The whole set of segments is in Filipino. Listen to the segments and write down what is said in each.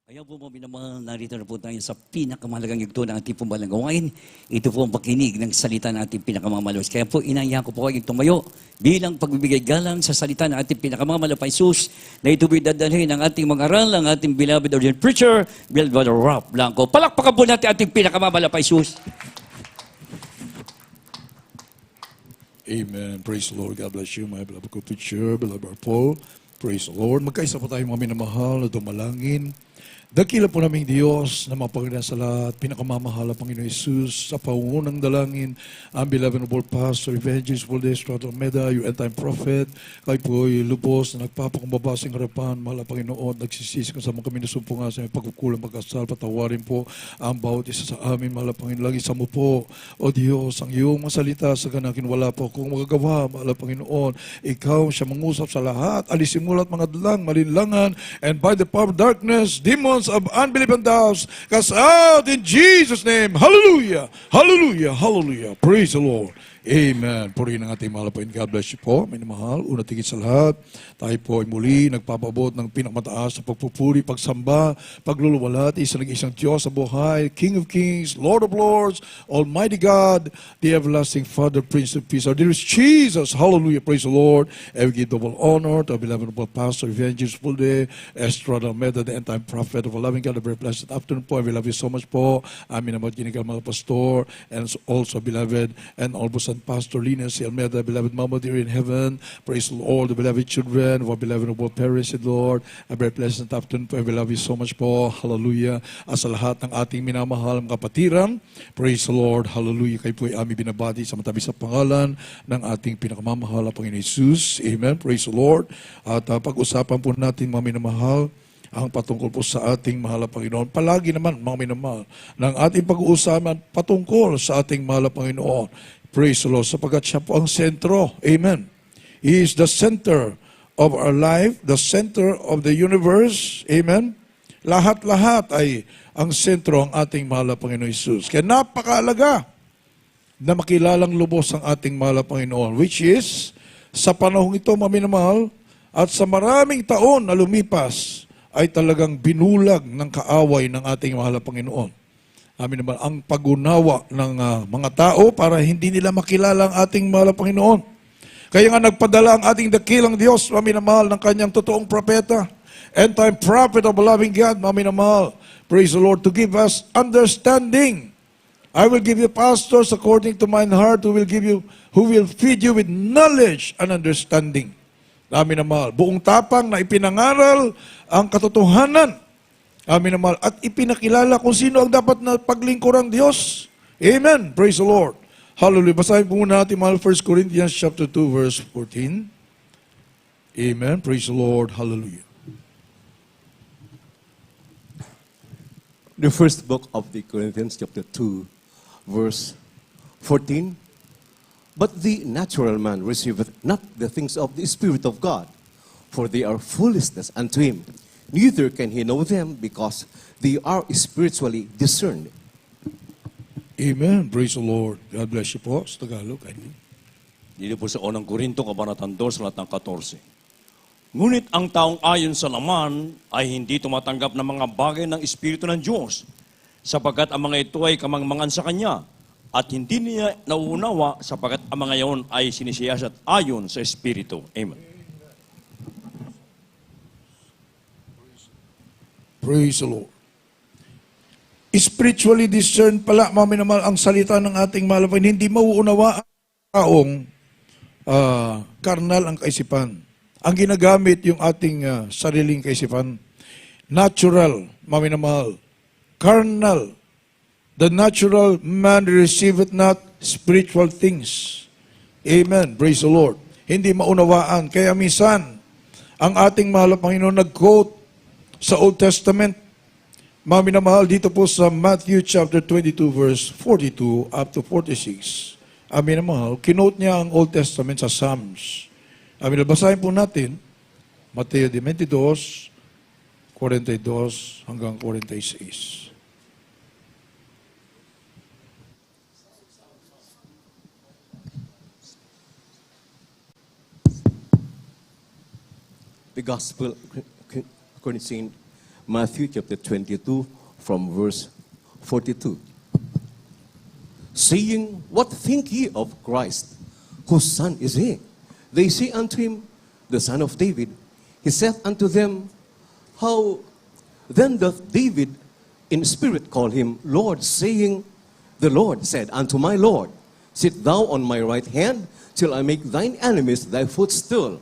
Kaya po mga minamahal, narito na po tayo sa pinakamahalagang yugto ng ating pong gawain. Ito po ang pakinig ng salita ng ating pinakamamalos. Kaya po inayahan ko po kayong tumayo bilang pagbibigay galang sa salita ng ating pinakamamalos pa Jesus na ito po'y dadalhin ng ating mga aral, ang ating beloved ordained preacher, Bill Brother Rob Blanco. Palakpakan po natin ating pinakamamalos pa Jesus. Amen. Praise the Lord. God bless you, my beloved co-preacher, beloved Paul. Praise the Lord. Magkaisa po tayo mga minamahal na dumalangin. Dakila po naming Diyos na mapagandang sa lahat, pinakamamahal ang Panginoon Jesus sa pangunang dalangin, ang beloved noble pastor, evangelist, Valdez, Strato Meda, yung end-time prophet, kay po'y lubos na nagpapakumbabasing harapan, mahal ang Panginoon, nagsisisi kung sa mga kami nasumpungan sa pagkukulang pagkasal, patawarin po ang bawat isa sa amin, mahal ang Panginoon, lagi sa mo po, O Diyos, ang iyong masalita sa ganakin, wala po kung magagawa, mahal ang Panginoon, ikaw siya mangusap sa lahat, alisin mo lahat mga dalang, malinlangan, and by the power of darkness, demons of unbelief and doubts, cast out in Jesus' name. Hallelujah! Hallelujah! Hallelujah! Praise the Lord! Amen. Purihin ang ating mahal po. God bless you po. Minamahal, una tigit sa lahat, tayo po ay muli nagpapabot ng pinakamataas sa pagpupuri, pagsamba, pagluluwalat, isa nag-isang Diyos sa buhay, King of Kings, Lord of Lords, Almighty God, the everlasting Father, Prince of Peace. Our dearest Jesus, hallelujah, praise the Lord. And we give double honor to our beloved Pastor, Evangelist Fulde, Estrada Meda, the end-time prophet of a loving God, a very blessed afternoon po. And we love you so much po. Amin naman kinigal mga pastor, and also beloved, and almost Pastor Linus Almeida, beloved Mama dear in heaven, praise the Lord, the beloved children, our beloved noble parents, Lord, a very pleasant afternoon po, we love you so much po, hallelujah, as sa lahat ng ating minamahal mga kapatiran, praise the Lord, hallelujah, kayo po ay aming binabati sa matabi sa pangalan ng ating pinakamamahal na Panginoon Jesus, amen, praise the Lord, at pag-usapan po natin mga minamahal, ang patungkol po sa ating mahal na Panginoon. Palagi naman, mga minamahal, ng ating pag-uusapan patungkol sa ating mahal na Panginoon. Praise the Lord, sapagkat siya po ang sentro. Amen. He is the center of our life, the center of the universe. Amen. Lahat-lahat ay ang sentro ang ating mahal na Panginoon Jesus. Kaya napakaalaga na makilalang lubos ang ating mahal na Panginoon, which is, sa panahong ito, mga minamahal, at sa maraming taon na lumipas, ay talagang binulag ng kaaway ng ating mahal na Panginoon. Amin naman, ang pag-unawa ng mga tao para hindi nila makilala ang ating mahal na Panginoon. Kaya nga nagpadala ang ating dakilang Diyos, amin na mahal, ng kanyang totoong propeta, end-time prophet of a loving God, amin na mahal, praise the Lord, to give us understanding. I will give you pastors according to mine heart who will feed you with knowledge and understanding. Amin na mahal, buong tapang na ipinangaral ang katotohanan. Amin na mahal. At ipinakilala kung sino ang dapat na paglingkurang Diyos. Amen. Praise the Lord. Hallelujah. Basahin po muna natin mahal 1 Corinthians chapter 2 verse 14. Amen. Praise the Lord. Hallelujah. The first book of the Corinthians chapter 2 verse 14. But the natural man receiveth not the things of the Spirit of God, for they are foolishness unto him. Neither can he know them, because they are spiritually discerned. Amen. Praise the Lord. God bless you po. Sa Tagalog. Dito po sa unang Korinto, kabanatang 2, salat ng 14. Ngunit ang taong ayon sa laman ay hindi tumatanggap ng mga bagay ng Espiritu ng Diyos, sapagkat ang mga ito ay kamangmangan sa Kanya, at hindi niya nauunawa sapagkat ang mga yaon ay sinisiyasat ayon sa Espiritu. Amen. Praise the Lord. Spiritually discerned pala, mga minamahal, ang salita ng ating mahal na Panginoon. Hindi mauunawa ang taong karnal ang kaisipan. Ang ginagamit yung ating sariling kaisipan. Natural, mga minamahal. Carnal. The natural man receiveth not spiritual things. Amen. Praise the Lord. Hindi maunawaan. Kaya minsan, ang ating mahal na Panginoon nag-quote sa Old Testament. Mga minamahal, dito po sa Matthew chapter 22 verse 42 up to 46. Amin minamahal, kinote niya ang Old Testament sa Psalms. Amin, basahin po natin, Mateo 22, 42 hanggang 46. The Gospel according to St. Matthew chapter 22 from verse 42. Saying, What think ye of Christ? Whose son is he? They say unto him, The son of David. He saith unto them, How then doth David in spirit call him Lord, saying, The Lord said unto my Lord, Sit thou on my right hand, till I make thine enemies thy footstool.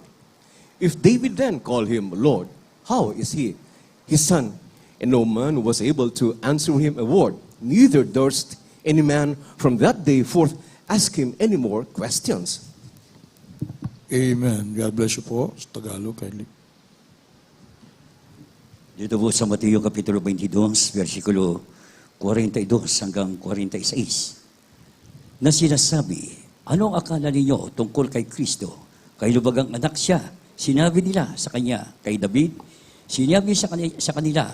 If David then call him Lord, how is he his son? And no man was able to answer him a word, neither durst any man from that day forth ask him any more questions. Amen. God bless you po. Sa Tagalog, kindly. Dito po sa Mateo Kapitulo 22, versikulo 42 hanggang 46, na sinasabi, anong akala ninyo tungkol kay Kristo? Kay lubagang anak siya. Sinabi nila sa kanya, kay David, sinabi sa kanila,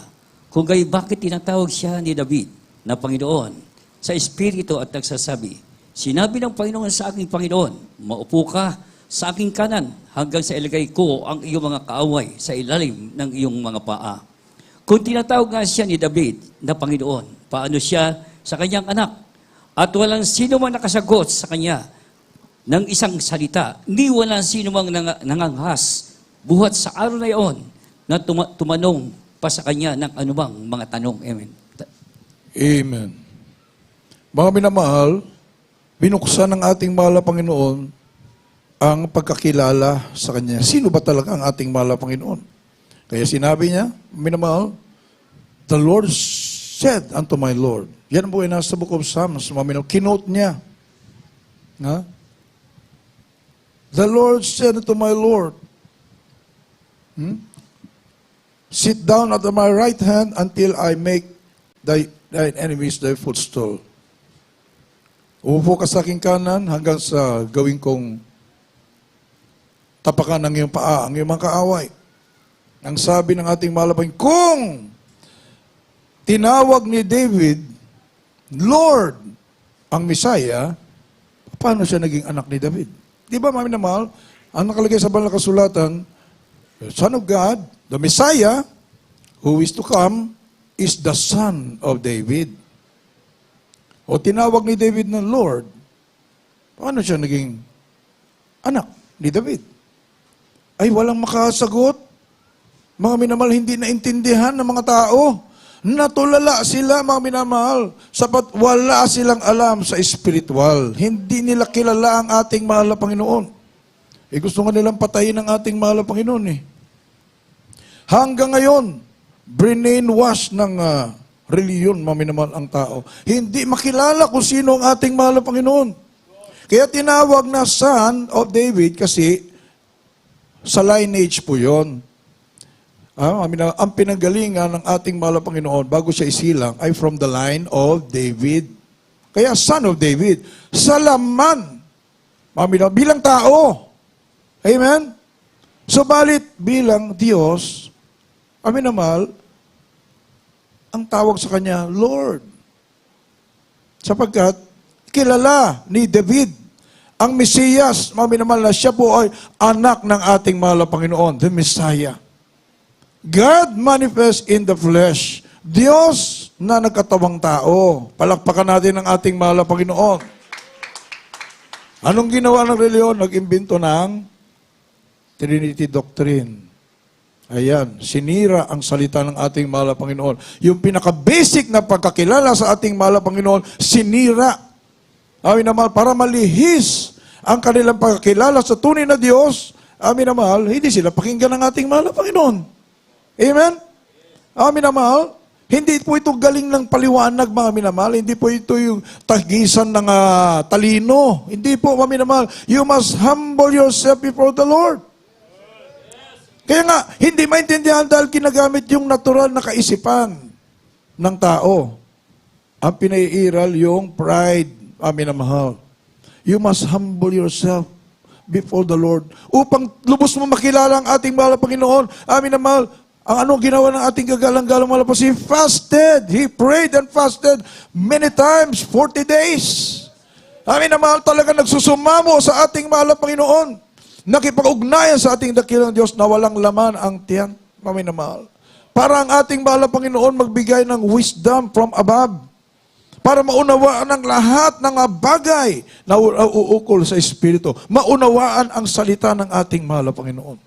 kung gay bakit tinatawag siya ni David na Panginoon sa Espiritu at nagsasabi, sinabi ng Panginoon sa aking Panginoon, maupo ka sa aking kanan hanggang sa ilagay ko ang iyong mga kaaway sa ilalim ng iyong mga paa. Kung tinatawag nga siya ni David na Panginoon, paano siya sa kanyang anak? At walang sino man nakasagot sa kanya ng isang salita, ni walang sino mang nanganghas buhat sa araw na iyon na tumanong pa sa kanya ng anumang mga tanong. Amen. Amen. Mga minamahal, binuksan ng ating mahal na Panginoon ang pagkakilala sa Kanya. Sino ba talaga ang ating mahal na Panginoon? Kaya sinabi niya, minamahal, the Lord said unto my Lord. Yan po ay nasa Book of Psalms, mga minamahal. Kinote niya. Ha? The Lord said unto my Lord, sit down at my right hand until I make thine enemies thy footstool. Umupo ka sa aking kanan hanggang sa gawin kong tapakan ng iyong paa, ang iyong mga kaaway. Ang sabi ng ating malapang, kung tinawag ni David, Lord, ang Messiah, paano siya naging anak ni David? Di ba, mami na mahal, ang nakalagay sa banal na kasulatan, the Son of God, the Messiah, who is to come, is the Son of David. O tinawag ni David na Lord, paano siya naging anak ni David? Ay walang makasagot. Mga minamahal, hindi naintindihan ng mga tao. Natulala sila, mga minamahal, sapat wala silang alam sa spiritual. Hindi nila kilala ang ating mahal na Panginoon. Gusto nga nilang patayin ang ating mahal na Panginoon eh. Hanggang ngayon, brainwash ng reliyon, mga minamahal, ang tao. Hindi makilala kung sino ang ating mahal na Panginoon. Kaya tinawag na Son of David kasi sa lineage po yun. Ang pinanggalingan ng ating mahal na Panginoon bago siya isilang ay from the line of David. Kaya Son of David. Sa laman, bilang tao. Amen? Subalit bilang Diyos, amin na mahal, ang tawag sa Kanya, Lord. Sapagkat kilala ni David ang Mesiyas, mga minamahal, na siya po ay anak ng ating mahal na Panginoon, the Messiah. God manifest in the flesh. Diyos na nagkatawang tao. Palakpakan natin ang ating mahal na Panginoon. Anong ginawa ng reliyon? Nag-imbento ng Trinity Doctrine. Ayan, sinira ang salita ng ating mahal na Panginoon. Yung pinaka-basic na pagkakilala sa ating mahal na Panginoon, sinira. Amin na mahal, para malihis ang kanilang pagkakilala sa tunay na Diyos, amin na mahal, hindi sila pakinggan ng ating mahal na Panginoon. Amen? Amin na mahal, hindi po ito galing ng paliwanag, mga minamahal. Hindi po ito yung tagisan ng talino. Hindi po, mga minamahal. You must humble yourself before the Lord. Kaya nga, hindi maintindihan dahil ginagamit yung natural na kaisipan ng tao. Ang pinaiiral yung pride, amin na mahal. You must humble yourself before the Lord upang lubos mo makilala ang ating mahal na Panginoon. Amin na mahal. Ang anong ginawa ng ating kagalang-galang mahal na Panginoon? He fasted. He prayed and fasted many times, 40 days. Amin na mahal, talaga nagsusumamo sa ating mahal na Panginoon. Nakipag-ugnayan sa ating dakilang Diyos na walang laman ang tiyan. Amin na mahal. para ang ating mahal na Panginoon magbigay ng wisdom from above. Para maunawaan ang lahat ng bagay na uukol sa Espiritu. Maunawaan ang salita ng ating mahal na Panginoon.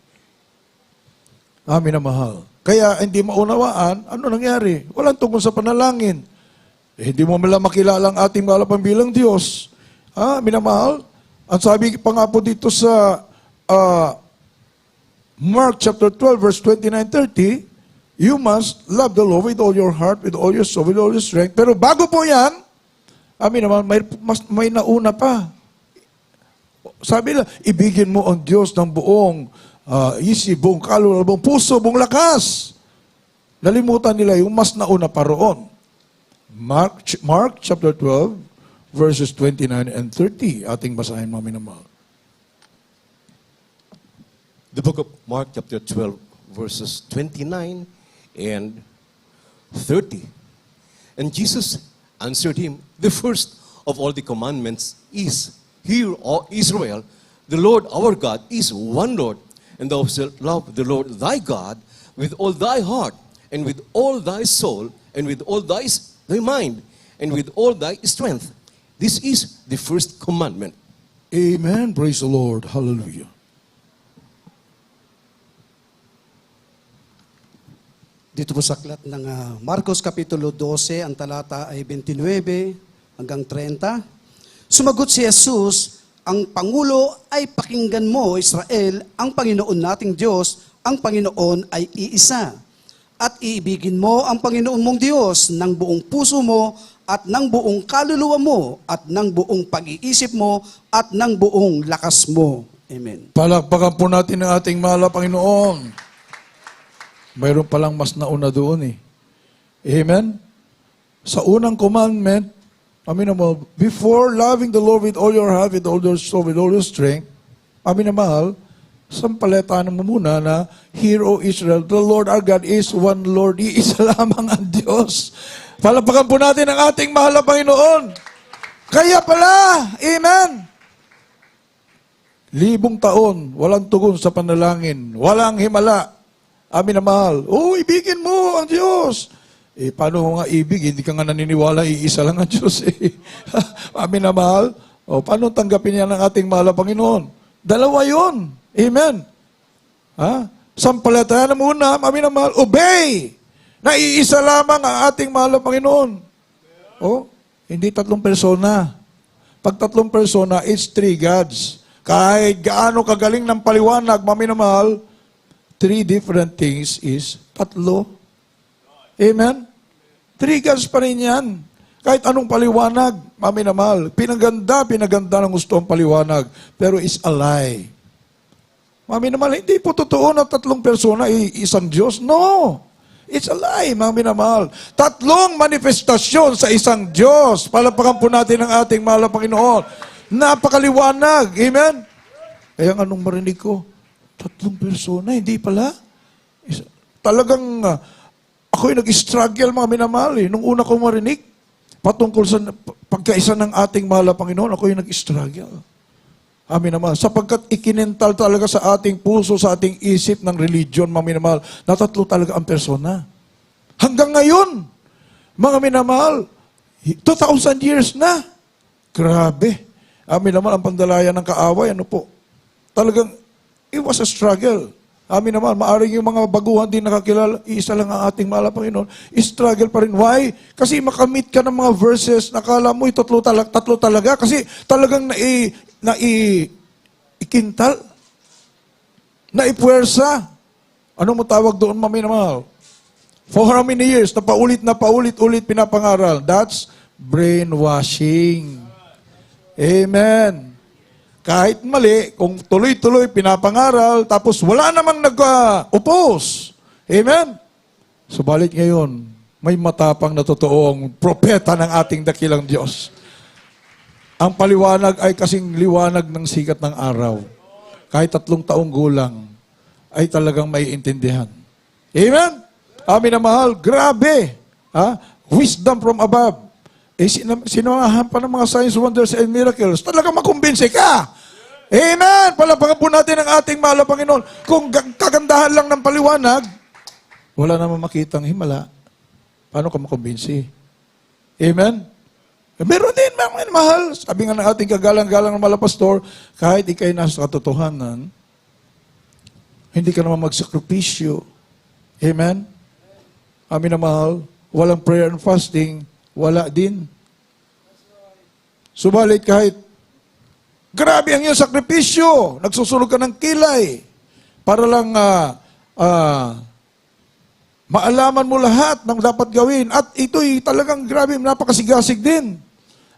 Amin na mahal. Kaya hindi maunawaan, ano nangyari? Walang tungkol sa panalangin. Hindi mo mala makilala ang ating mahal na Panginoon Diyos. Minamahal, ang sabi pa nga po dito sa Mark chapter 12 verse 29-30, you must love the Lord with all your heart, with all your soul, with all your strength. Pero bago po yan, amin naman, may nauna pa. Sabi lang, ibigin mo ang Diyos ng buong isip, buong kaluluwa, buong puso, buong lakas. Nalimutan nila yung mas nauna pa roon. Mark chapter 12, verses 29 and 30. Ating basahin, mami naman. The book of Mark chapter 12, verses 29 and 30. And Jesus answered him, the first of all the commandments is, hear, O Israel, the Lord our God is one Lord, and thou shalt love the Lord thy God with all thy heart, and with all thy soul, and with all thy mind, and with all thy strength. This is the first commandment. Amen. Praise the Lord. Hallelujah. Dito po sa aklat ng Marcos Kapitulo 12, ang talata ay 29 hanggang 30. Sumagot si Jesus, ang Pangulo ay pakinggan mo, Israel, ang Panginoon nating Diyos, ang Panginoon ay iisa. At iibigin mo ang Panginoon mong Diyos ng buong puso mo at ng buong kaluluwa mo at ng buong pag-iisip mo at ng buong lakas mo. Amen. Palakpakan po natin ang ating mahal na Panginoon. Mayroon palang mas nauna doon eh. Amen? Sa unang commandment, amin na mo, before loving the Lord with all your heart, with all your soul, with all your strength, amin na mahal, sampaletahan mo muna na, hear, O Israel, the Lord our God is one Lord, iisa lamang ang Diyos. Palakpakan po natin ang ating mahal na Panginoon. Kaya pala, amen? 1,000 taon, walang tugon sa panalangin, walang himala. Amin na mahal. Ibigin mo ang Diyos. Paano mo nga ibig? Hindi ka nga naniniwala, iisa lang ang Diyos. Amin na mahal. Paano tanggapin niya ng ating mahal na Panginoon? Dalawa yun. Amen. Sampalatayan na muna, amin na mahal. Obey! Na iisa lamang ang ating mahal na Panginoon. Hindi 3 persona. Pag 3 persona, it's 3 gods. Kahit gaano kagaling ng paliwanag, amin na mahal, 3 different things is 3. Amen? 3 gods pa rin yan. Kahit anong paliwanag, mami na mahal. Pinaganda ng gusto ang paliwanag. Pero is a lie. Mami na mahal, hindi po totoo na 3 persona isang Diyos. No! It's a lie, mami na mahal. 3 manifestasyon sa isang Diyos. Palapakan po natin ang ating mahal na Panginoon. Napakaliwanag. Amen? Kaya anong marinig ko? 3 persona, hindi pala. Talagang ako'y nag-struggle mga minamahal eh. Nung una ko marinig, patungkol sa pagkaisa ng ating mahal na Panginoon, ako'y nag-struggle. Amin naman. Sapagkat ikinental talaga sa ating puso, sa ating isip ng religion, mga minamahal, na 3 talaga ang persona. Hanggang ngayon, mga minamahal, 2,000 years na. Grabe. Amin naman, ang pandalaya ng kaaway, ano po? Talagang, it was a struggle. Amin naman, maaring yung mga baguhan din nakakilala, isa lang ang ating mahal na Panginoon, struggle pa rin. Why? Kasi makamit ka ng mga verses, nakala mo, 3 talaga. Kasi talagang ikintal, naipuwersa. Ano mo tawag doon, mami na mahal? For how many years? Na paulit-ulit pinapangaral. That's brainwashing. Amen. Kahit mali, kung tuloy-tuloy pinapangaral, tapos wala namang nag-oppose. Amen? Subalit ngayon, may matapang na totoong propeta ng ating dakilang Diyos. Ang paliwanag ay kasing liwanag ng sikat ng araw. Kahit 3 taong gulang, ay talagang may intindihan. Amen? Amin na mahal, grabe. Wisdom from above. Sinuahan pa ng mga signs, wonders, and miracles. Talagang makumbinsi ka. Amen! Palapakan po natin ang ating mahal na Panginoon. Kung kagandahan lang ng paliwanag, wala naman makitang himala, paano ka makumbinsi? Amen? Meron din, mga mahal. Sabi nga ng ating kagalang-galang ng mga pastor, kahit ikay nasa katotohanan, hindi ka naman magsakripisyo. Amen? Amin na mahal. Walang prayer and fasting, wala din. Subalit kahit grabe ang iyong sakripisyo, nagsusulog ka ng kilay para lang maalaman mo lahat ng dapat gawin. At ito'y talagang grabe, napakasigasig din.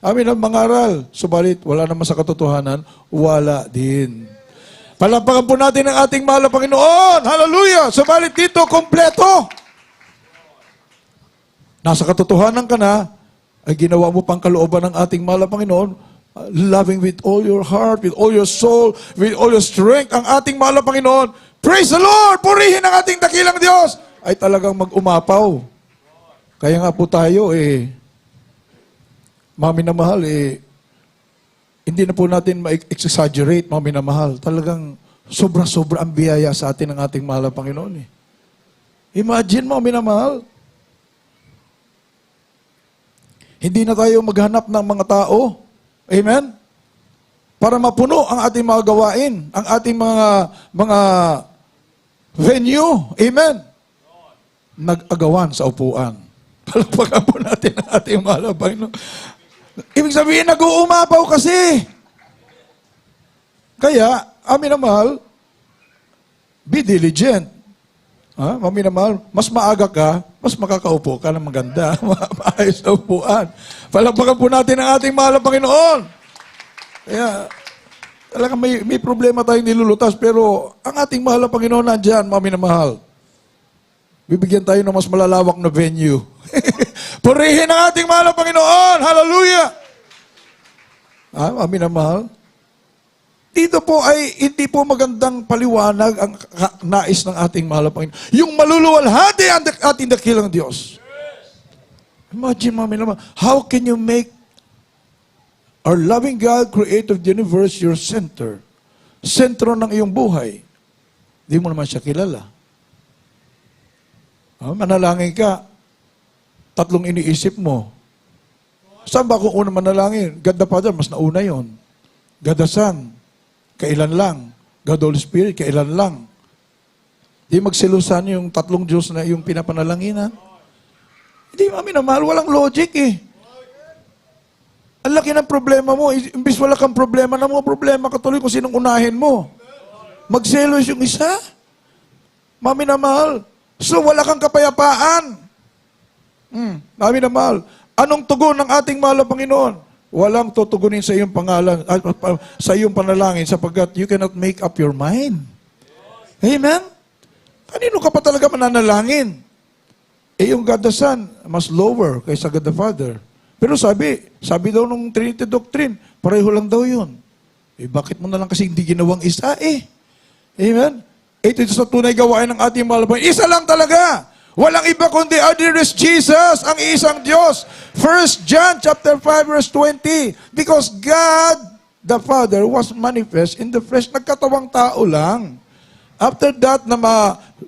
Amin ang mangaral. Subalit, wala naman sa katotohanan, wala din. Palampakan po natin ang ating mahal na Panginoon. Hallelujah! Subalit dito, kompleto. Nasa katotohanan ka na, ay ginawa mo pang kalooban ng ating mahal na Panginoon, loving with all your heart, with all your soul, with all your strength, ang ating mahal na Panginoon. Praise the Lord! Purihin ang ating dakilang Diyos! Ay talagang mag-umapaw. Kaya nga po tayo, mami na mahal, hindi na po natin ma-exaggerate, mami na mahal. Talagang sobra-sobra ang biyaya sa atin ng ating mahal na Panginoon. Imagine, mami na mahal, hindi na tayo maghanap ng mga tao. Amen? Para mapuno ang ating mga gawain, ang ating mga venue. Amen? Nag-agawan sa upuan. Palagpagan po natin ang ating mahal na Panginoon. Ibig sabihin, nag-uumapaw kasi. Kaya, amin na mahal, be diligent. Mami na mahal, mas maaga ka, mas makakaupo ka ng maganda, maayos na upuan. Palagpagan po natin ang ating mahal na Panginoon. Kaya, talagang may problema tayong nilulutas, pero ang ating mahal na Panginoon nandyan, mami na mahal. Bibigyan tayo ng mas malalawak na venue. Purihin ang ating mahal na Panginoon! Hallelujah! Mami na mahal. Dito po ay hindi po magandang paliwanag ang nais ng ating mahal na Panginoon. Yung maluluwalhati ang ating dakilang Diyos. Imagine, mami na mahal, how can you make our loving God, creator of the universe, your center? Sentro ng iyong buhay. Hindi mo naman siya kilala. Manalangin ka, tatlong iniisip mo. Saan ba kung una manalangin? God the Father, mas nauna yon. God the Son, kailan lang. God the Holy Spirit, kailan lang. Di magsilusan yung tatlong Diyos na yung pinapanalanginan. Hindi, mami na mahal, walang logic Ang laki ng problema mo. Imbis wala kang problema, na mga problema ka tuloy kung sinong unahin mo. Magselos yung isa. Mami na mahal. So wala kang kapayapaan. Mami na mahal. Anong tugon ng ating mahal na Panginoon? Walang tutugunin sa iyong pangalan, sa iyong panalangin sapagkat you cannot make up your mind. Amen? Kanino ka pa talaga mananalangin? Yung God the Son, mas lower kaysa God the Father. Pero sabi daw nung Trinity Doctrine, pareho lang daw yun. Bakit mo na lang kasi hindi ginawang isa Amen? Ito sa tunay gawain ng ating mahal na Panginoon. Isa lang talaga. Walang iba kundi other is Jesus, ang isang Diyos. 1 John chapter 5 verse 20. Because God the Father was manifest in the flesh. Nagkatawang tao lang. After that, na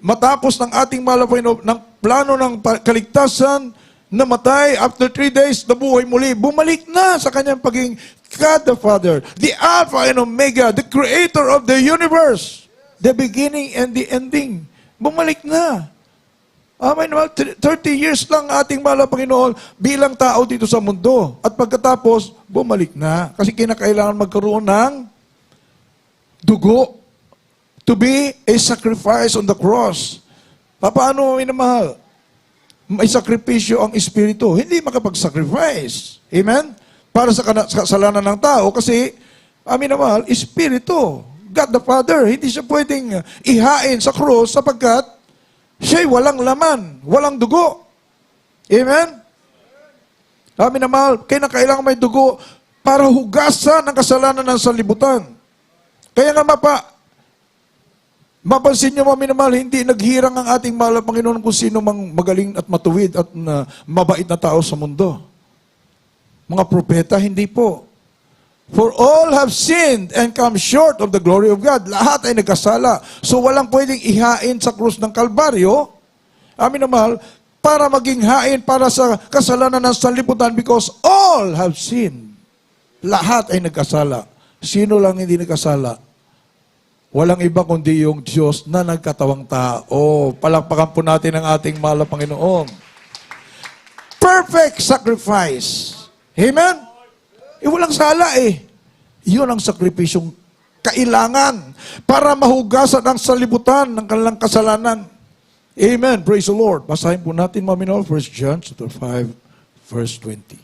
matapos ng ating mahal na Panginoon, ng plano ng kaligtasan, namatay, after 3 days, nabuhay muli, bumalik na sa kanyang pagiging God the Father, the Alpha and Omega, the Creator of the universe, the beginning and the ending. Bumalik na. Amen. 30 years lang ating mahal na Panginoon bilang tao dito sa mundo. At pagkatapos, bumalik na. Kasi kinakailangan magkaroon ng dugo to be a sacrifice on the cross. Paano minamahal? May sakripisyo ang Espiritu. Hindi makapag-sacrifice. Amen? Para sa kasalanan ng tao kasi, minamahal, Espiritu. God the Father. Hindi siya pwedeng ihain sa cross sapagkat siya'y walang laman, walang dugo. Amen? Minamahal, kaya na kailangan may dugo para hugasan ang kasalanan ng sanlibutan. Kaya nga mapansin niyo, minamahal, hindi naghirang ang ating mahal na Panginoon kung sino mang magaling at matuwid at mabait na tao sa mundo. Mga propeta, hindi po. For all have sinned and come short of the glory of God. Lahat ay nagkasala. So walang pwedeng ihain sa krus ng Kalbaryo Amin na mahal, para maging hain para sa kasalanan ng sanlibutan because all have sinned. Lahat ay nagkasala. Sino lang hindi nagkasala? Walang iba kundi yung Diyos na nagkatawang tao. Palakpakan po natin ang ating mahal na Panginoon. Perfect sacrifice. Amen? Walang sala eh. Yun ang sakripisyong kailangan para mahugasan ang salibutan ng kanilang kasalanan. Amen. Praise the Lord. Basahin po natin, maminol, 1 John chapter 5, verse 20.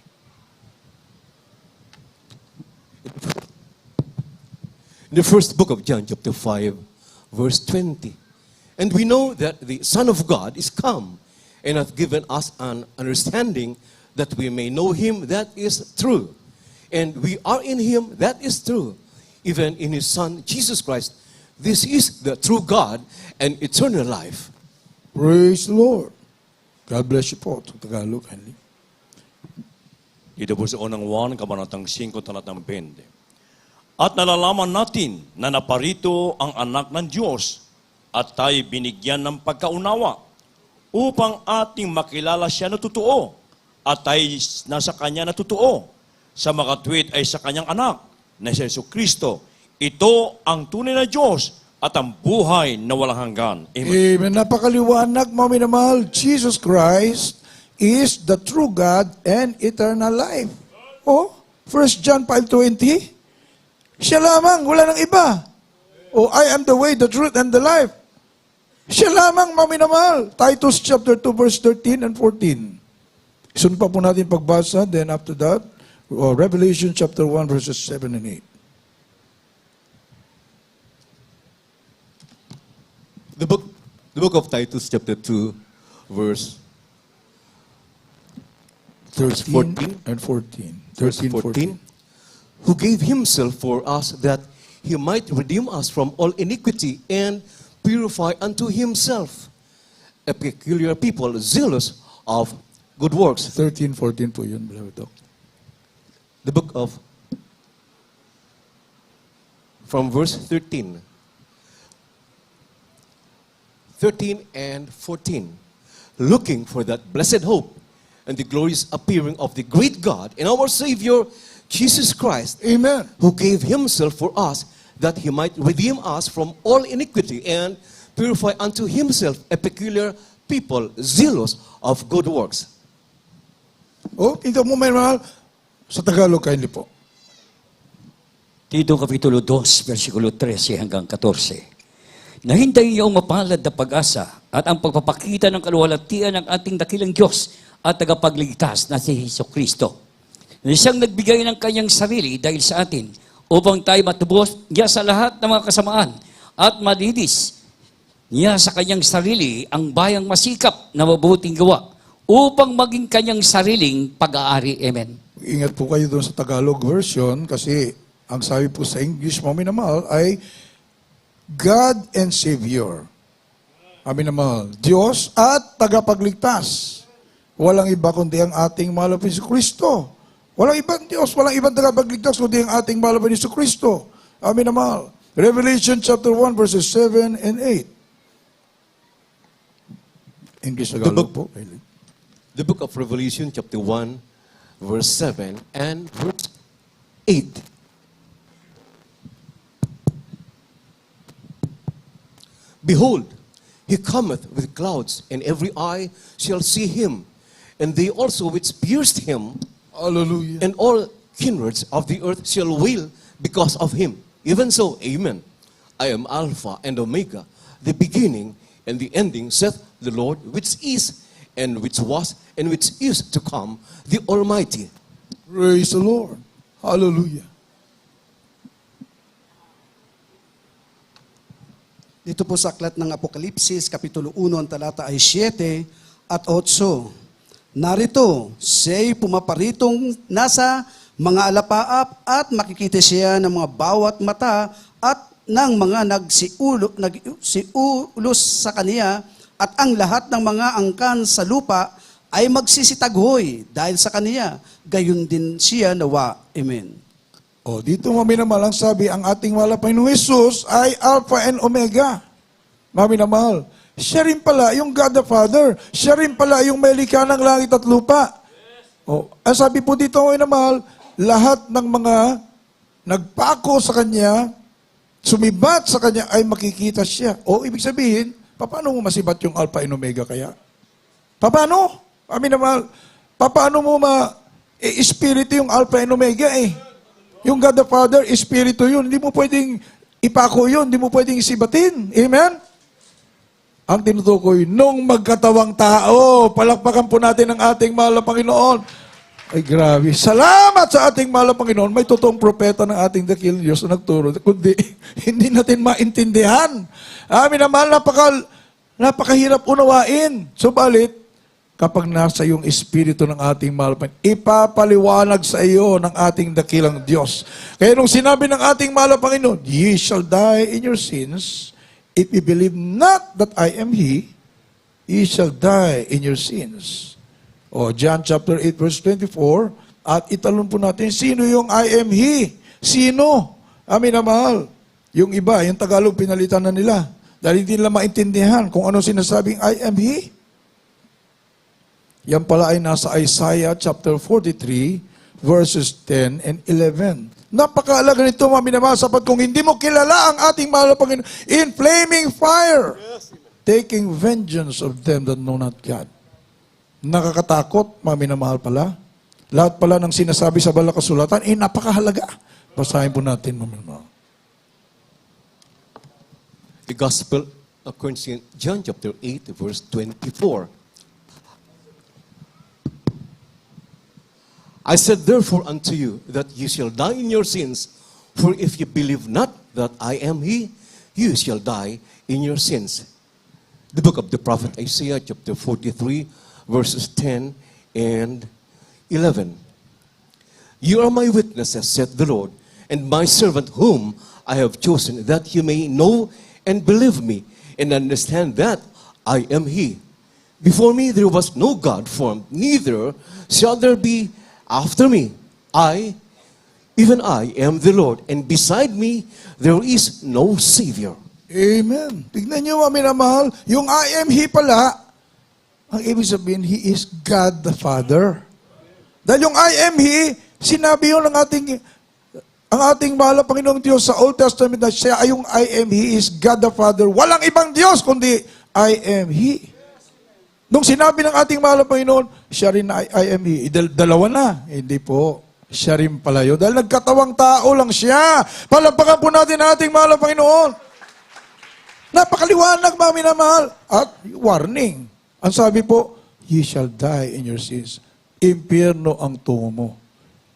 In the first book of John, chapter 5, verse 20. And we know that the Son of God is come and hath given us an understanding that we may know him that is true. And we are in him that is true, even in his Son, Jesus Christ. This is the true God and eternal life. Praise the Lord. God bless you po. Sa Tagalog, kindly. Dito po sa unang 1, kabanatang 5, talatang 20. At nalalaman natin na naparito ang anak ng Diyos at tayo binigyan ng pagkaunawa upang ating makilala siya na totoo at tayo nasa Kanya na totoo. Sa makatwid ay sa Kanyang anak na si Jesucristo. Ito ang tunay na Diyos at ang buhay na walang hanggan. Amen. Amen. Napakaliwanag, mami na mahal. Jesus Christ is the true God and eternal life. Oh, 1 John 5:20. Siya lamang, wala nang iba. Oh, I am the way, the truth, and the life. Siya lamang, mami na mahal. Titus chapter 2, verse 13 and 14. Isun pa po natin pagbasa. Then after that, Revelation chapter 1, verses 7 and 8. The book of Titus, chapter 2, verse 13 and 14. 13, 14. Who gave himself for us that he might redeem us from all iniquity and purify unto himself a peculiar people zealous of good works. 13, 14 po yun, beloved. The book of, from verse 13. 13 and 14. Looking for that blessed hope and the glorious appearing of the great God and our Savior, Jesus Christ, Amen. who gave himself for us that he might redeem us from all iniquity and purify unto himself a peculiar people zealous of good works. Oh, ito mo may mahal. Sa Tagalog, kindly po. Tito Kapitulo 2, versikulo 13 hanggang 14. Nahintay niyo ang mapalad na pag-asa at ang pagpapakita ng kaluwalhatian ng ating dakilang Diyos at tagapagligtas na si Jesucristo. Na siyang nagbigay ng kanyang sarili dahil sa atin upang tayo matubos niya sa lahat ng mga kasamaan at malinis niya sa kanyang sarili ang bayang masikap na mabuting gawa upang maging kanyang sariling pag-aari. Amen. Ingat po kayo doon sa Tagalog version kasi ang sabi po sa English, mami na mahal, ay God and Savior. Amin na mahal. Diyos at tagapagligtas. Walang iba kundi ang ating mahal na Jesucristo. Walang ibang Diyos, walang ibang tagapagligtas kundi ang ating mahal na Jesucristo. Amin na mahal. Revelation chapter 1 verses 7 and 8. English Tagalog po. The book of Revelation, chapter 1, verse 7 and verse 8. Behold, he cometh with clouds, and every eye shall see him, and they also which pierced him, Hallelujah. and all kindreds of the earth shall wail because of him. Even so, amen. I am Alpha and Omega, the beginning and the ending, saith the Lord, which is, and which was, and which is to come, the Almighty. Praise the Lord. Hallelujah. Dito po sa aklat ng Apokalipsis, Kapitulo 1, ang talata ay 7 at 8. Narito, siya'y pumaparitong nasa mga alapaap at makikita siya ng mga bawat mata at ng mga nagsiulos sa kaniya at ang lahat ng mga angkan sa lupa ay magsisitaghoy dahil sa kaniya. Gayon din siya nawa. Amen. O, dito mami na mahal ang sabi, ang ating mahal na Panginoong Jesus ay Alpha and Omega. Mami na mahal. siya rin pala yung God the Father. Siya rin pala yung may likha ng langit at lupa. Oh, ang sabi po dito, mga minamahal, lahat ng mga nagpako sa Kanya, sumibat sa Kanya, ay makikita siya. O, ibig sabihin, paano mo masibat yung Alpha and Omega kaya? Paano? Minamahal, paano mo Espiritu yung Alpha and Omega eh? Yung God the Father, Espiritu yun. Hindi mo pwedeng ipako yun. Hindi mo pwedeng isibatin. Amen? Ang tinutukoy, nung magkatawang tao, palakpakan po natin ang ating mahal na Panginoon. Ay grabe. Salamat sa ating mahal na Panginoon. May totoong propeta ng ating dakilang Diyos na nagturo. Kundi, hindi natin maintindihan. Amin na mahal, napakahirap unawain. Subalit, kapag nasa yung Espiritu ng ating mahal na Panginoon, ipapaliwanag sa iyo ng ating dakilang Diyos. Kaya nung sinabi ng ating mahal na Panginoon, ye shall die in your sins, if you believe not that I am He, ye shall die in your sins. O, John chapter 8 verse 24, at italon po natin, sino yung I am He? Sino? Amin na mahal. Yung iba, yung Tagalog, pinalitan na nila. Dahil hindi nila maintindihan kung ano sinasabing I am He. Yan pala ay nasa Isaiah chapter 43 verses 10 and 11. Napakaalaga nito, mga minamahal, sapat kung hindi mo kilala ang ating mahal na Panginoon, in flaming fire, taking vengeance of them that know not God. Nakakatakot, mga minamahal pala. Lahat pala ng sinasabi sa Banal na Kasulatan, napakahalaga. Basahin po natin, mga minamahal. The Gospel according to John chapter 8, verse 24. I said therefore unto you that you shall die in your sins, for if you believe not that I am He, you shall die in your sins. The book of the prophet Isaiah chapter 43, verses 10 and 11. You are my witnesses, said the Lord, and my servant whom I have chosen, that you may know and believe me, and understand that I am He. Before me there was no God formed, neither shall there be after me. Even I am the Lord, and beside me there is no Savior. Amen. Tignan niyo, mga minamahal, yung I am He pala, ang ibig sabihin, He is God the Father. Dahil yung I am He, sinabi yun ang ating mahal na Panginoong Diyos sa Old Testament na siya ay yung I am He is God the Father. Walang ibang Diyos kundi I am He. Nung sinabi ng ating mahal na Panginoon, siya rin na I am He. Dalawa na. Hindi po. Siya rin pala yun. Dahil nagkatawang tao lang siya. Palampakan po natin ang ating mahal na Panginoon. Napakaliwanag, mga minamahal. At warning. Ang sabi po, ye shall die in your sins. Impyerno ang tungo mo.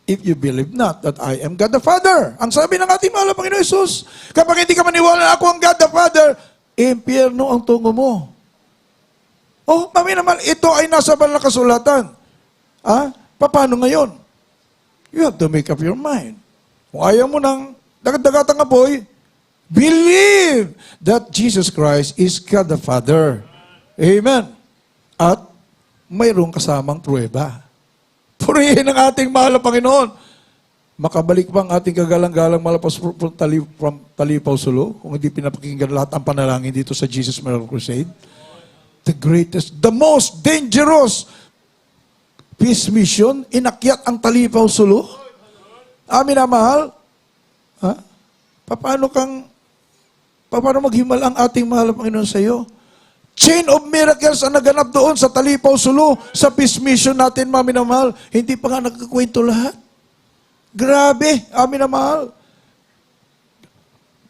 If you believe not that I am God the Father. Ang sabi ng ating mahal na Panginoon Jesus, kapag hindi ka maniwala na ako ang God the Father, impyerno ang tungo mo. Oh, mami naman, ito ay nasa Banal na Kasulatan. Paano ngayon? You have to make up your mind. Kung ayaw mo ng dagat-dagatang apoy, believe that Jesus Christ is God the Father. Amen. At mayroong kasamang pruweba. Purihin ang ating mahal na Panginoon. Makabalik ba ang ating kagalang-galang malapas from Talipaw Sulo kung hindi pinapakinggan lahat ang panalangin dito sa Jesus Miracle Crusade? The greatest, the most dangerous peace mission, inakyat ang Talipaw Sulo. Amin na mahal. Paano maghimal ang ating mahal na Panginoon sa iyo? Chain of miracles ang naganap doon sa Talipaw Sulo, sa peace mission natin, mami na mahal. Hindi pa nga nagkakwento lahat. Grabe, amin na mahal.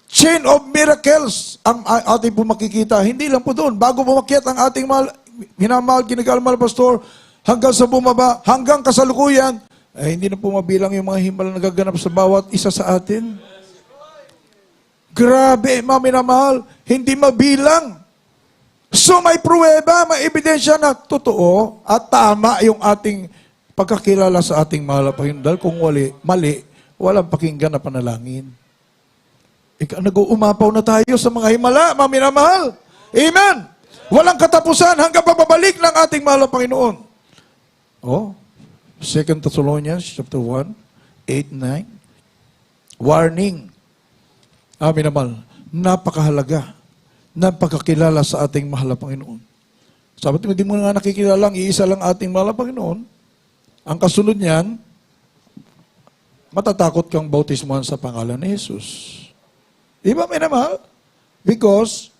Chain of miracles ang ating po makikita. Hindi lang po doon. Bago pumakyat ang ating minamahal, ginagalmal pastor, hanggang sa bumaba, hanggang kasalukuyan, hindi na po mabilang yung mga himala na nagaganap sa bawat isa sa atin. Grabe, mga minamahal, hindi mabilang. So may pruweba, may ebidensya na totoo at tama yung ating pagkakilala sa ating mahal na Panginoon. Dahil kung mali, walang pakinggan na panalangin. Nag-uumapaw na tayo sa mga himala, mga minamahal. Amen! Walang katapusan hanggang pababalik ng ating mahal na Panginoon. 2 Thessalonians chapter 1, 8, 9. Warning. Amin naman, napakahalaga ng pagkakilala sa ating mahal na Panginoon. Sabi hindi mo nga nakikilala ang iisa lang ating mahal na Panginoon. Ang kasunod niyan, matatakot kang bautismuhan sa pangalan ni Jesus. Di ba, minamahal? Because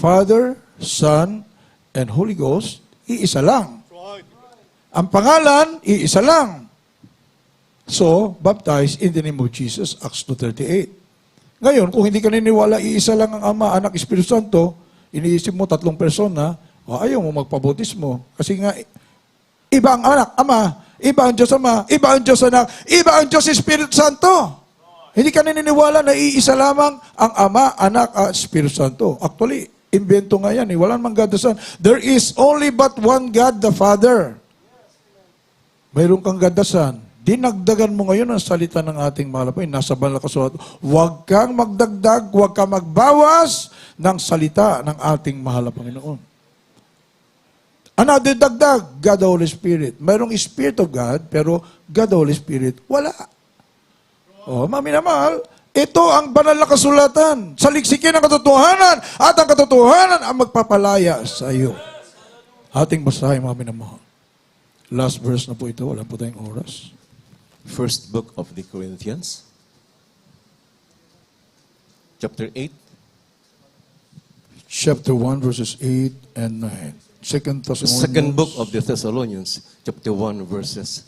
Father, Son, and Holy Ghost, iisa lang. Ang pangalan, iisa lang. So, baptize in the name of Jesus, Acts 2:38. Ngayon, kung hindi ka niniwala, iisa lang ang Ama, Anak, Espiritu Santo, iniisip mo 3 persona, ayaw mo magpabautismo. Kasi nga, iba ang Anak, Ama, iba ang Diyos Ama, iba ang Diyos Anak, iba ang Diyos Espiritu Santo. Hindi ka naniniwala na iisa lamang ang Ama, Anak, at Espiritu Santo. Actually, invento nga yan. Walang mang God the Son. There is only but one God the Father. Mayroon kang God the Son. Dinagdagan mo ngayon ang salita ng ating mahal na Panginoon. Nasa banal na kasulat, huwag kang magdagdag, huwag kang magbawas ng salita ng ating mahal na Panginoon. Another dagdag, God the Holy Spirit. Mayroong Spirit of God, pero God the Holy Spirit, wala. Mami na mahal, ito ang banal na kasulatan. Saliksikin ang katotohanan at ang katotohanan ang magpapalaya sa iyo. Ating basahin, mami na mahal. Last verse na po ito, wala po tayong oras. First book of the Corinthians, chapter 8, Chapter 1, verses 8 and 9. Second Thessalonians. second book of the Thessalonians, chapter 1, verses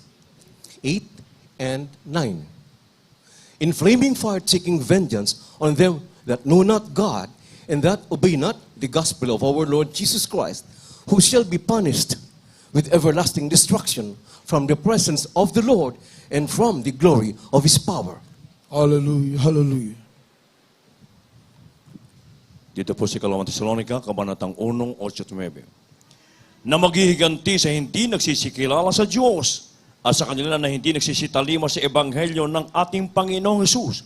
8 and 9. In flaming fire taking vengeance on them that know not God, and that obey not the gospel of our Lord Jesus Christ, who shall be punished with everlasting destruction from the presence of the Lord and from the glory of His power. Hallelujah, hallelujah. Dito po si 2 Tesalonica, Kabanatang 1, 8-9. Na maghihiganti sa hindi nagsisikilala sa Diyos at sa kanila na hindi nagsisitalima sa Ebanghelyo ng ating Panginoong Hesus,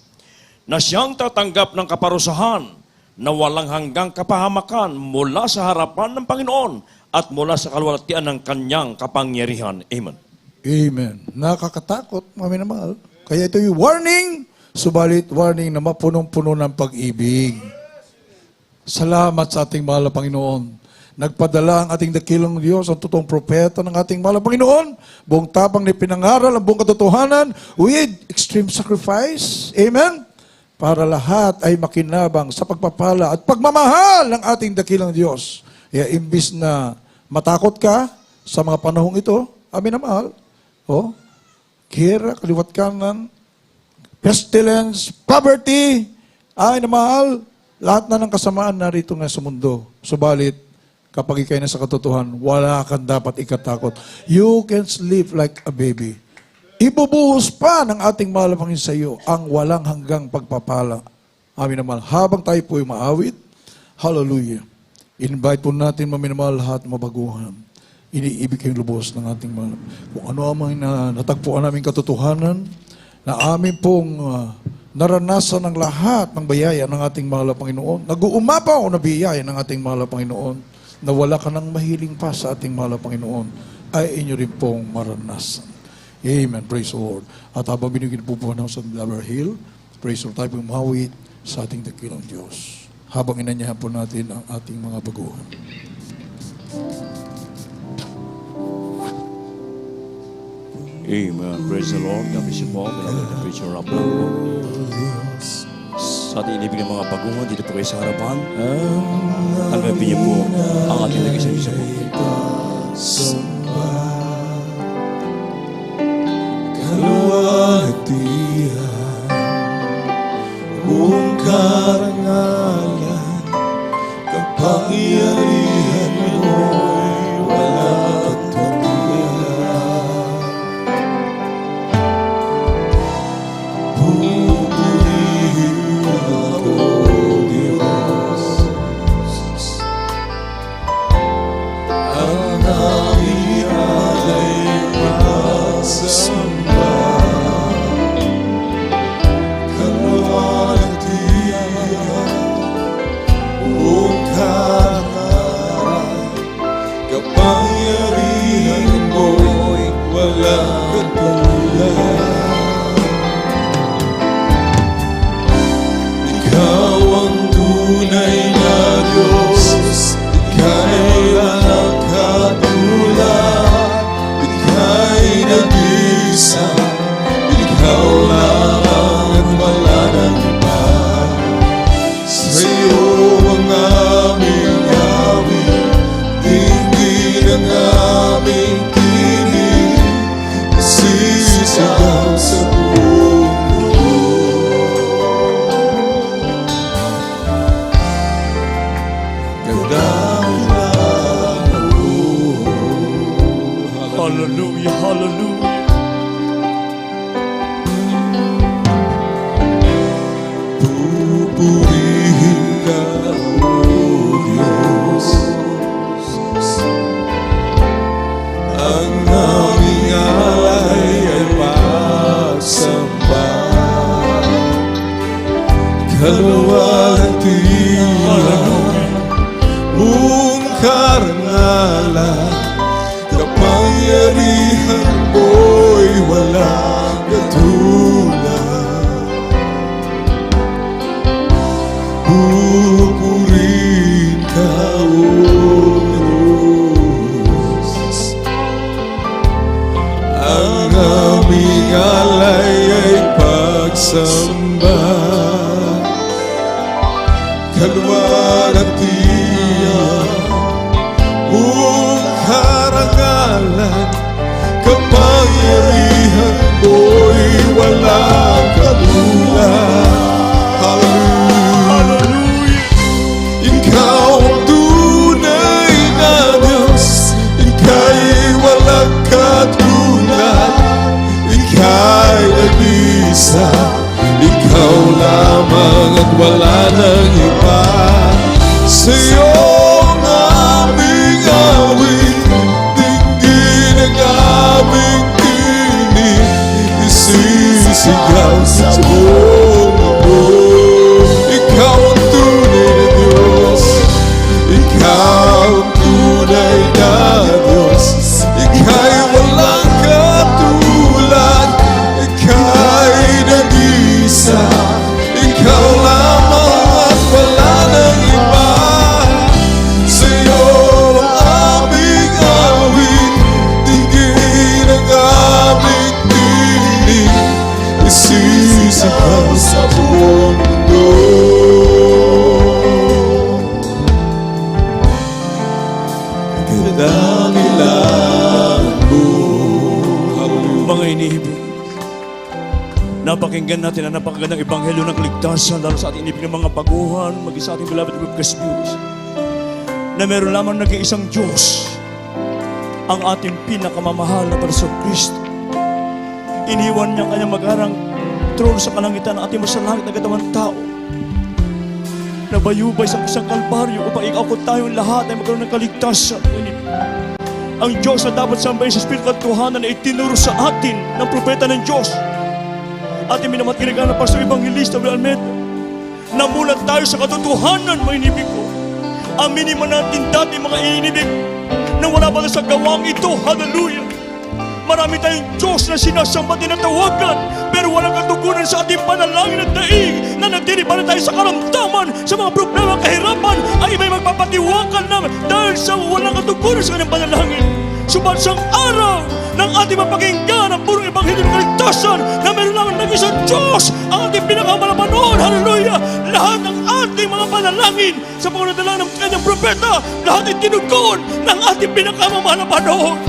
na siyang tatanggap ng kaparusahan na walang hanggang kapahamakan mula sa harapan ng Panginoon at mula sa kaluwalhatian ng kanyang kapangyarihan. Amen. Amen. Nakakatakot, mami na mahal. Kaya ito yung warning, subalit warning na mapunong-puno ng pag-ibig. Salamat sa ating mahal na Panginoon. Nagpadala ang ating dakilang Diyos, ang totoong propeta ng ating mahal na Panginoon, buong tapang ni pinangaral ang buong katotohanan with extreme sacrifice. Amen? Para lahat ay makinabang sa pagpapala at pagmamahal ng ating dakilang Diyos. Kaya imbis na matakot ka sa mga panahong ito, amin na mahal, kira, kaliwat kanan, pestilence, poverty, ay na mahal, lahat na ng kasamaan narito nga sa mundo. Subalit, kapag ikay na sa katotohanan, wala kang dapat ikatakot. You can sleep like a baby. Ibubuhos pa ng ating mahal na Panginoon sa iyo ang walang hanggang pagpapala. Amin naman. Habang tayo po ay maawit, hallelujah. Invite po natin, maminamahal, lahat mabaguhan. Iniibig kayong lubos ng ating mahal. Kung ano ang mga natagpuan namin katotohanan, na amin pong naranasan ng lahat ng bayaya ng ating mahal na Panginoon. Nag-uumapaw na biyaya ng ating mahal na Panginoon na wala ka nang mahiling pa sa ating mahal na Panginoon ay inyo rin pong maranasan. Amen. Praise the Lord. At habang binigyan po po sa Lover Hill, praise the Lord, tayo pong mahawit sa ating dakilang Diyos. Habang inanyahan po natin ang ating mga baguhan. Amen. Praise the Lord. God bless you po. Beloved na preacher Rob Blanco. Sa ating inibig ng mga baguhan, dito po kayo sa harapan. Tanggapin niyo po ang ating nagisang sa buhay. Kaluwalhatian, buong karangalan, kapangyarihan mo'y walang katiyan. Pupurihin ako, Diyos, ang nangingin aming tinig, isisigaw sa buong mundo. Kadakilaan mo. Hallelujah, hallelujah. Pupurihin ka, O Diyos. Ang aming alay ay pagsamba. Kalwalhatian mong karangalan, kapangyarihan mo'y walang katulad. Pupurihin ka, O Diyos. Ang aming alay ay pagsamba. Kalwalhatian mong karangalan, kapangyarihan mo'y walang katulad. Hallelujah. Ikaw ang tunay na Diyos, Ika'y walang katulad, Ika'y nag-isa, Ikaw lamang at wala nang iba. Sa'yo ang aming awit, dinggin ang aming tinig, isisigaw sa buong mundo. Ikaw ang tunay na Diyos, Ikaw ang tunay na Diyos, Ika'y walang katulad, Ika'y nag-isa, Ikaw lamang at wala nang iba. Sa'yo ang aming awit, dinggin ang aming tinig, isisigaw sa buong mundo. Kadakilaan mo. Mga iniibig, napakinggan natin ang napakagandang ebanghelyo ng kaligtasan lalo sa ating iniibig ng mga baguhan, maging sa ating beloved webcast viewers, na meron lamang nag-iisang Diyos, ang ating pinakamamahal na Panginoong Kristo. Iniwan niya ang kanyang magarang trono sa kalangitan ng ating masalangit na katawang tao, nabayubay sa isang kalbaryo upang ikaw ko tayong lahat ay magkaroon ng kaligtasan. Ang Diyos na dapat sambahin sa Espiritu at Tuhanan na itinuro sa atin ng propeta ng Diyos. Ating minamatigan na Pastor Evangelista Will Almeida, namulat tayo sa katotohanan, mga inibig ko. Aminin man natin dati, mga inibig, na wala pa sa gawang ito. Hallelujah! Marami tayong Diyos na sinasamba, tinatawagan, pero walang katugunan sa ating panalangin at daig na nagdiripan tayo sa karamdaman, sa mga problema, kahirapan, ay may magpapatiwakan naman dahil sa walang katugunan sa kanyang panalangin. Subalit sa araw ng ating mapakinggan ang purong ebanghelyo ng kaligtasan na meron lamang nag-isang Diyos, ang ating pinakamalapanon. Hallelujah! Lahat ng ating mga panalangin sa pangunadalang ng kanyang propeta, lahat ay tinugon ng ating pinakamalapanon.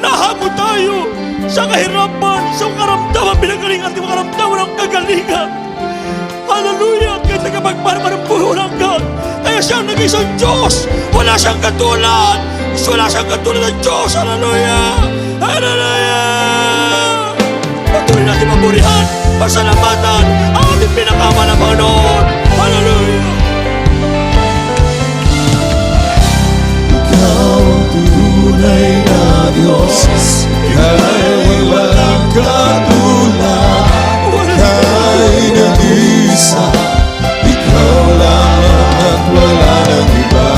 Nahamon tayo sa kahirapan, sa karamdaman, pinagaling ating mga karamdaman ng kagalingan. Hallelujah! At kahit nagkapagparama ng puhulang God, kaya siya ang nag-isang Diyos. Wala siyang katulad. Wala siyang katulad ng Diyos. Hallelujah! Hallelujah! Patuloy natin mapurihan, pasalamatan ang ating pinakamalapanon. Hallelujah! Ikaw ang tunay na Diyos, Ika'y walang katulad, Ika'y nag-isa, Ikaw lamang at wala nang iba.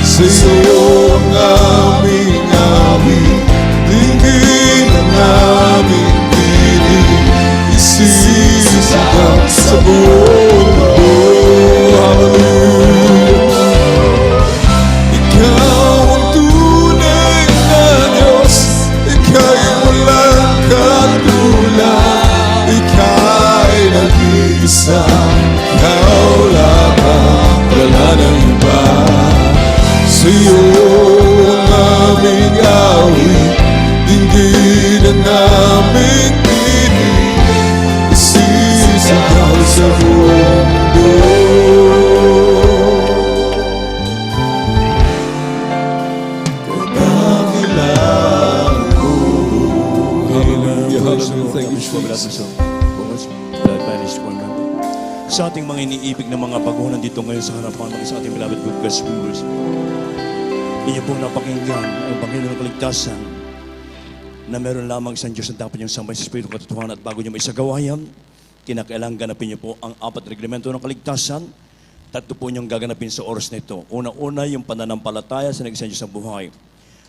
Sa'yo ang aming awit, dinggin ang aming tinig, isisigaw sa buong mundo. Hallelujah! Ikaw ang tunay Sa ating mga iniibig na mga baguhan dito ngayon sa harapan ng sa ating beloved podcast viewers, inyo pong napakinggan ang Ebanghelyo ng Kaligtasan na meron lamang isang Diyos na dapat niyong sambay sa Espiritu katotohanan, at bago niyo maisagawa yan, kinakailangan ganapin niyo po ang 4 reglamento ng kaligtasan. 3 po niyong gaganapin sa oras na ito. Una-una, yung pananampalataya sa nag-isang Diyos sa buhay.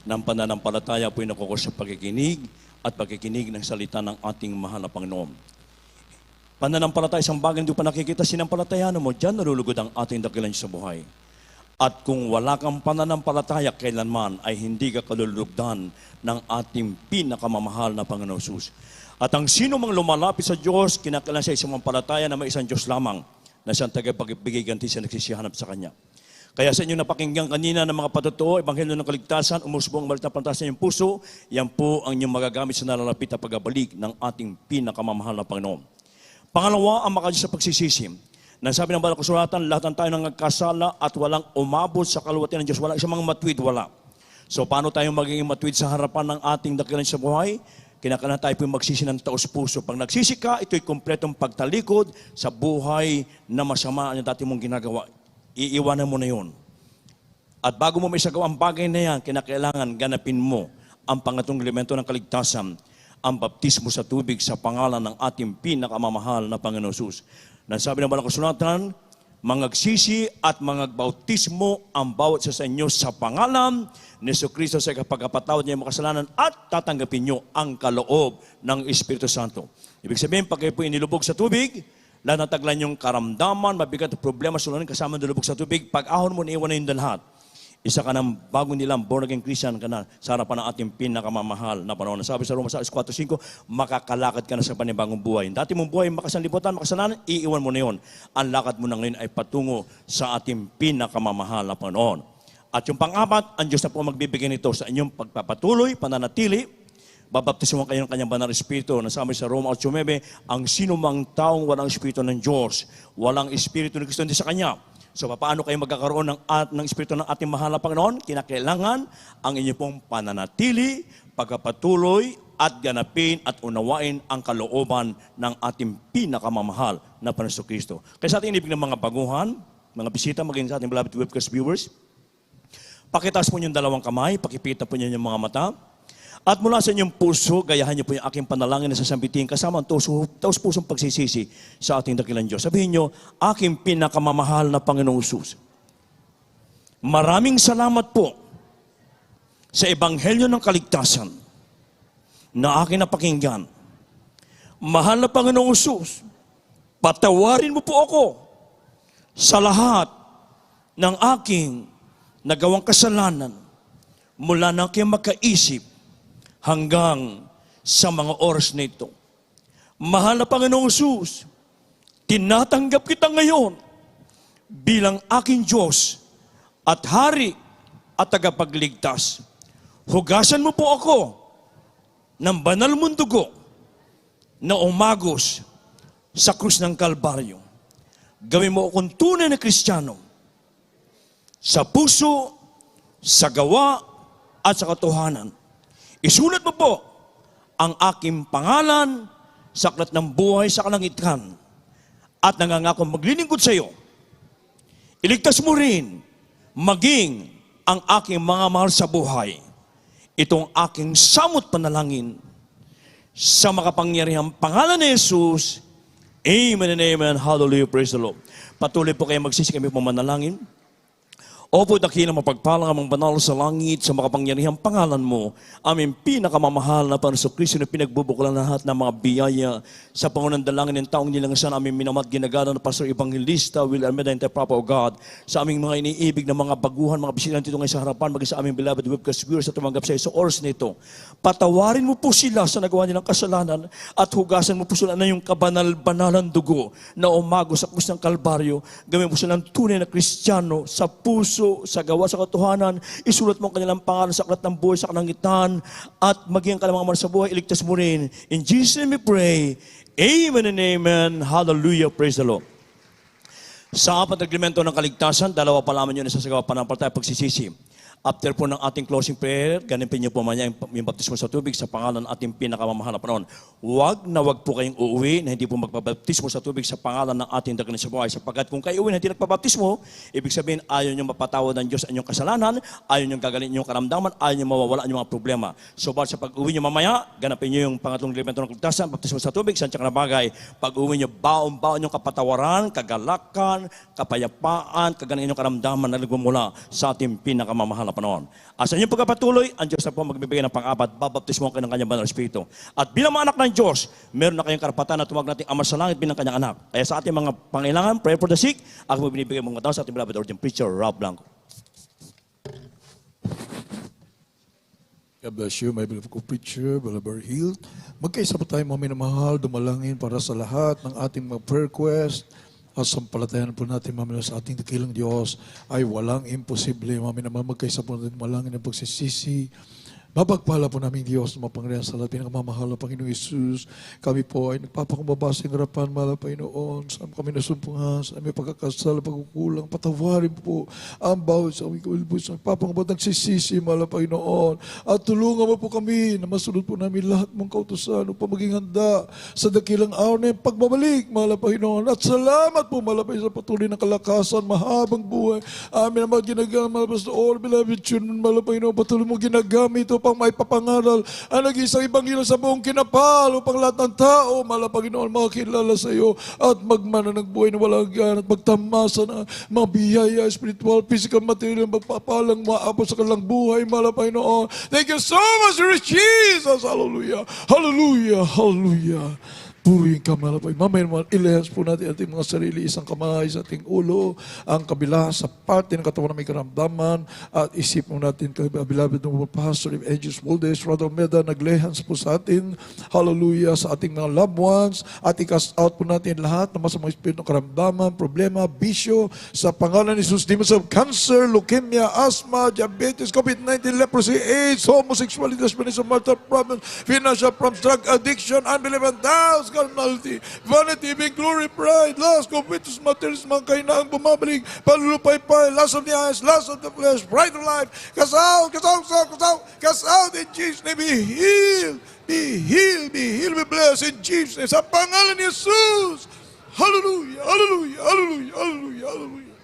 Ng pananampalataya po yung nakukos sa pagkikinig at pagkikinig ng salita ng ating mahal na Panginoon. Pananampalataya, isang bagay hindi pa nakikita, sinampalatayaan mo, diyan nalulugod ang ating dakilan sa buhay. At kung wala kang pananampalataya kailanman, ay hindi ka kalulugdan ng ating pinakamamahal na Panginoon Jesus. At ang sino mang lumalapit sa Diyos, kinakailangan siya isang palataya na may isang Diyos lamang na siyang tagapagbigay ganti sa nagsisihanap sa Kanya. Kaya sa inyo napakinggan kanina ng mga patotoo, Ebanghelyo ng Kaligtasan, umusbong ang balit na pantas sa inyong puso, yan po ang inyong magagamit sa nalalapit na pagbabalik ng ating pinakamamahal na Panginoon. Pangalawa, ang makadiyos sa pagsisisi. Nasabi ng Banal na Kasulatan, lahat ng tayo nang nagkasala at walang umabot sa kaluwalhatian ng Diyos. Wala isang mga matwid, wala. So paano tayo magiging matwid sa harapan ng ating dakilan sa buhay? Kinakailangan tayo po magsisi ng taos puso. Pag nagsisi ka, ito'y kompletong pagtalikod sa buhay na masama na dati mong ginagawa. Iiwanan mo na yun. At bago mo may sagawa ang bagay na yan, kinakailangan ganapin mo ang pangatong elemento ng kaligtasan, ang baptismo sa tubig sa pangalan ng ating pinakamamahal na Panginoon Jesus. Nasabi ng Banal na Kasulatan, mangagsisi at mangagbautismo ang bawat isa sa inyo sa pangalan ni Jesucristo sa kapagpatawad niya ng mga kasalanan at tatanggapin niyo ang kaloob ng Espiritu Santo. Ibig sabihin, pag kayo po inilubog sa tubig, lahat ng taglan yung karamdaman, mabigat na problema, sulunin kasama ng lubog sa tubig, pag ahon mo, iiwan na yung lahat. Isa ka ng bagong nilang born again Christian ka na sa harapan ng ating pinakamamahal na panahon. Sabi sa Roma 4:5, makakalakad ka na sa panibagong buhay. Dati mong buhay, makasanlibutan, makasalanan, iiwan mo na yun. Ang lakad mo na ngayon ay patungo sa ating pinakamamahal na panahon. At yung pang-apat, ang Diyos na po magbibigay nito sa inyong pagpapatuloy, pananatili, babaptiso kayo ng kanyang banal na Espiritu. Nasabi sa Roma 8:9, ang sino mang taong walang Espiritu ng Diyos, walang Espiritu ng Kristo hindi sa kanya. So, paano kayo magkakaroon ng Espiritu ng ating mahal na Panginoon? Kinakailangan ang inyong pong pananatili, pagpapatuloy, at ganapin at unawain ang kalooban ng ating pinakamamahal na Panginoon Kristo. Kaya sa ating inibig ng mga baguhan, mga bisita, maging sa ating beloved webcast viewers, pakitaas po niyo yung dalawang kamay, pakipita po niyo yung mga mata, at mula sa inyong puso, gayahan niyo po yung aking panalangin na sasambitin kasama ang taos pusong pagsisisi sa ating dakilang Diyos. Sabihin niyo, aking pinakamamahal na Panginoong Jesus, maraming salamat po sa Ebanghelyo ng Kaligtasan na aking napakinggan. Mahal na Panginoong Jesus, patawarin mo po ako sa lahat ng aking nagawang kasalanan mula na aking makaisip hanggang sa mga oras na ito. Mahal na Panginoong Jesus, tinatanggap kita ngayon bilang aking Diyos at Hari at tagapagligtas. Hugasan mo po ako ng banal mong dugo na umagos sa krus ng Kalbaryo. Gawin mo akong tunay na Kristiyano sa puso, sa gawa at sa katotohanan. Isulat mo po ang aking pangalan sa aklat ng buhay sa kalangitan at nangangako maglilingkod sa iyo. Iligtas mo rin maging ang aking mga mahal sa buhay. Itong aking samot panalangin sa makapangyarihang pangalan ni Jesus. Amen and amen. Hallelujah. Praise the Lord. Patuloy po kayo magsisi kami po manalangin. Opo, dakilang mapagpalang amang banal sa langit sa makapangyarihang pangalan mo, aming pinakamamahal na Panginoon Kristo na pinagbubuklan lahat ng mga biyaya sa pangunang dalangin ng taong nilangasan, aming minamahal ginagana na Pastor Evangelista Will Almeida Interpapa o God, sa aming mga iniibig na mga baguhan, mga bisita dito ngayon sa harapan, maging sa aming beloved webcast viewers na tumanggap sa iyo sa oras nito. Patawarin mo po sila sa nagawa nilang kasalanan at hugasan mo po sila na yung kabanal-banalan dugo na umago sa krus ng Kalbaryo. Gawin mo silang tunay na Kristiyano sa puso, sa gawa, sa katotohanan. Isulat mo ang kanilang pangalan sa aklat ng buhay sa kalangitan at maging ang kanilang mga sa buhay, iligtas mo rin. In Jesus' name we pray. Amen and amen. Hallelujah. Praise the Lord. Sa 4 reglamento ng kaligtasan, 2 pa lamang yun na sasagawa pananampalataya pagsisisi. After po ng ating closing prayer, ganipin niyo po manya yung baptismo sa tubig sa pangalan ng ating pinakamamahal na Panginoon. Huwag po kayong uuwi na hindi po magbabaptismo sa tubig sa pangalan ng ating dakilang sa buhay. Sapagkat kung kayo uwi na hindi nagpabaptismo, ibig sabihin ayaw niyong mapatawad ng Diyos ang inyong kasalanan, ayaw niyong gagaling inyong karamdaman, ayaw niyong mawawala ang inyong mga problema. So, sa pag-uwi niyo mamaya, ganapin niyo yung pangatlong elemento ng kaligtasan, baptismo sa tubig, sa na bagay. Pag-uwi niyo, baon-baon yung kapatawaran, kagalakan, kapayapaan, kagaling inyong karamdaman na nagmumula sa ating pinakamamahal na Panginoon. Sa inyong pagpapatuloy, ang Diyos na po magbibigay ng pang-apat, babaptismo kayo ng kanyang banal na Espiritu. At bilang mga anak ng Diyos, meron na kayong karapatan na tumawag natin Ama sa langit bilang kanyang anak. Kaya sa ating mga pangailangan, prayer for the sick, ako binibigay mga tao sa ating beloved ordained preacher, Rob Blanco. God bless you, my beloved co-preacher, beloved healed. Magkaisa po tayo mga minamahal, dumalangin para sa lahat ng ating mga prayer request. At sampalatayan po natin, mamaya sa ating dakilang Diyos ay walang imposible. Mamaya naman magkaisa po natin malangin ng pagsisisi. Mapagpala po namin Diyos na mapangalayan sa lahat pinakamamahal na Panginoong Isus. Kami po ay nagpapakumbaba sa harapan, mahal na Panginoon. Saan kami nasumpungan, sa aming pagkakasala, pagkukulang, patawarin po ang bawat sa aming kaulbos. Nagpapakumbaba, nagsisisi, mahal na Panginoon. At tulungan mo po kami na masunod po namin lahat mong kautusan upang maging handa sa dakilang araw na yung pagbabalik, mahal na Panginoon. At salamat po, mahal na Panginoon, sa patuloy ng kalakasan, mahabang buhay. Amin naman ginagamit, mahal na Pastor, beloved children, mahal na Panginoon, patuloy mo ginagamit ito upang may papangaral ang nag-iisang Ebanghelyo sa buong kinapal upang lahat ng tao, mahal na Panginoon, makakilala sa iyo at magmana ng buhay na walang hanggan at magtamasa ng mga biyaya, spiritual, physical, material, magpapalang maabot sa kanilang buhay, mahal na Panginoon. Thank you so much, Lord Jesus. Hallelujah. Hallelujah. Hallelujah. Purihin ka, mahal na Panginoon. Mamaya naman, ilahas po natin ating mga sarili, isang kamay sa ating ulo, ang kabila sa parte ng katawan na may karamdaman, at isip mo natin, beloved ng Pastor Angels Moldes, Brother Meda, naglehans po sa atin, hallelujah, sa ating mga loved ones, at i-cast out po natin lahat ng masamang espiritu ng karamdaman, problema, bisyo, sa pangalan ni Jesus, demons of cancer, leukemia, asthma, diabetes, COVID-19, leprosy, AIDS, homosexuality, lesbianism, marital problems, financial problems, drug addiction, unbelief and doubts, carnality, vanity, vainglory, pride, lust, covetous, materialism, mga kainaang bumabalik, palulupay-pay, lust of the eyes, lust of the flesh, pride of life, cast out, cast out, cast out, cast out in Jesus' name, be healed, be healed, be healed, be blessed in Jesus' name, sa pangalan ni Jesus. Hallelujah, hallelujah, hallelujah, hallelujah, hallelujah.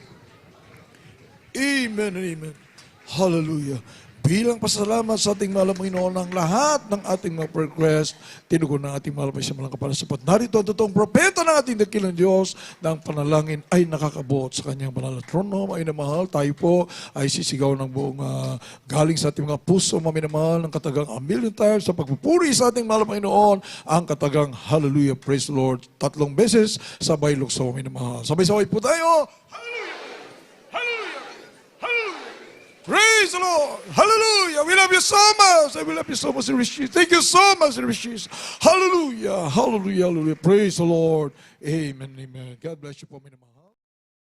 Amen and amen. Hallelujah. Bilang pasalamat sa ating mahal na Panginoon ng lahat ng ating mga prayer request, tinugon ng ating mahal na malang kapal sapat. Narito ang totoong propeta ng ating dakilang Diyos na ang panalangin ay nakakabot sa kanyang banal na trono. Ay namahal, tayo po ay sisigaw ng buong galing sa ating mga puso, maminamahal ng katagang a million times sa pagpupuri sa ating mahal na Panginoon, ang katagang hallelujah, praise the Lord, 3 beses, sabay lukso, maminamahal. Sabay-sabay po tayo. Praise the Lord. Hallelujah. We love you so much. I love you so much, Rishi. Thank you so much, Rishi. Hallelujah. Hallelujah. Hallelujah. Praise the Lord. Amen. Amen. God bless you po, minamahal.